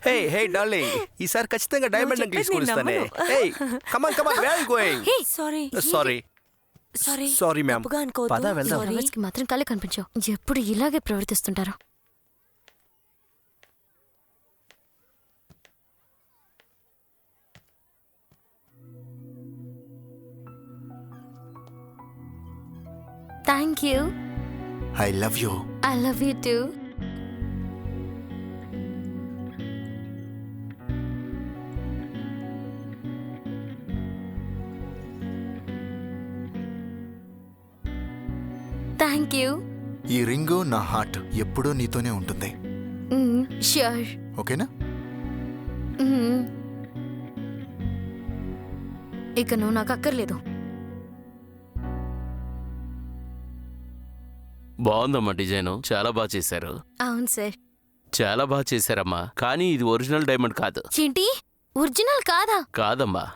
హే హే darling, ఈసారి ఖచ్చితంగా diamond necklace కొనిస్తానే. Hey come on come on, where are you going? Sorry sorry sorry sorry ma'am. తప్పుగా అనుకోవద్దు. పద వెళ్దాం. Sorry. లవర్స్ కి మాత్రం కళ్ళే కనిపించవు. ఎప్పుడు ఇలాగే ప్రవర్తిస్తుంటారు. Thank you. I love you. I love you too. Thank you. ఈ రింగు నా హార్ట్ ఎప్పుడూ నీతోనే ఉంటుంది. ష్యూర్. ఓకేనా? ఇక నువ్వు నాకు అక్కర్లేదు. బాగుందమ్మా డిజైన్, చాలా బాగా చేశారు. అవును సార్. చాలా బాగా చేశారమ్మా, కానీ ఇది ఒరిజినల్ డైమండ్ కాదు. ఏంటి, ఒరిజినల్ కాదా? కాదమ్మా.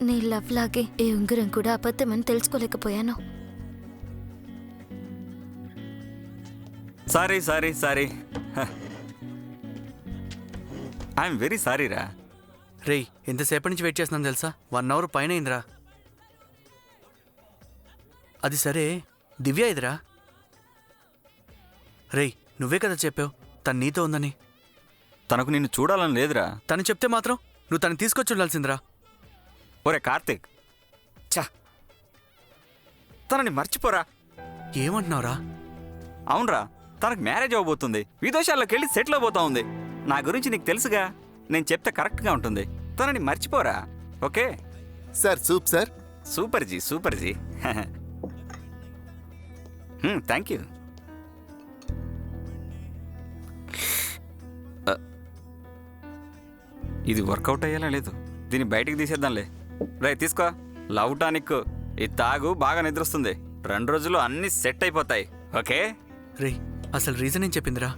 నీ లవ్ లాగే ఏ ఉంగరం కూడా అబద్ధమని తెలుసుకోలేకపోయాను. Sorry sorry sorry, I'm very sorry రా. రేయ్, ఎంతసేపటి నుంచి వెయిట్ చేస్తున్నాను తెలుసా? 1 అవర్ పైన అయిందిరా. అది సరే, దివ్య ఇదిరా. రేయ్, నువ్వే కదా చెప్పావు తను నీతో ఉందని. తనకు నిన్ను చూడాలని లేదురా. తను చెప్తే మాత్రం నువ్వు తను తీసుకొచ్చి ఉండాల్సిందిరా. ఒరే కార్తీక్, చా, తనని మర్చిపోరా. ఏమంటున్నావురా? అవునరా, తనకు మ్యారేజ్ అవ్వబోతుంది, విదేశాల్లోకి వెళ్ళి సెటిల్ అవబోతా ఉంది. నా గురించి నీకు తెలుసుగా, నేను చెప్తే కరెక్ట్గా ఉంటుంది. తనని మర్చిపోరా, okay? Sir super sir. Super ji, super ji. Thank you. ఇది వర్కౌట్ అయ్యేలా లేదు, దీన్ని బయటికి తీసేద్దాంలే. రే తీసుకో, లవ్ టానిక్. ఇది తాగు, బాగా నిద్రొస్తుంది. 2 రోజుల్లో అన్నీ సెట్ అయిపోతాయి, ఓకే? రేయ్, అసలు రీజన్ ఏం చెప్పిందిరా?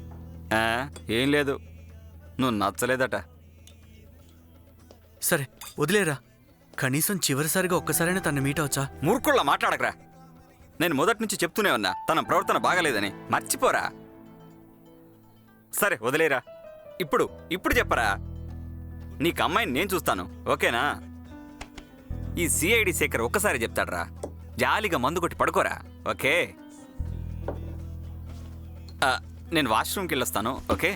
ఏం లేదు, నువ్వు నచ్చలేదట. సరే వదిలేరా, కనీసం చివరిసారిగా ఒక్కసారైనా తను మీట్ అవచ్చా? మూర్ఖుళ్ళ మాట్లాడకరా. నేను మొదటి నుంచి చెప్తూనే ఉన్నా తన ప్రవర్తన బాగలేదని. మర్చిపోరా. సరే వదిలేరా. ఇప్పుడు చెప్పరా. నీకు అమ్మాయిని నేను చూస్తాను, ఓకేనా? ఈ సిఐడి శేఖర్ ఒక్కసారి చెప్తాడరా. జాలిగా మందు కొట్టి పడుకోరా, ఓకే? నేను వాష్రూమ్కి వెళ్ళొస్తాను, ఓకే?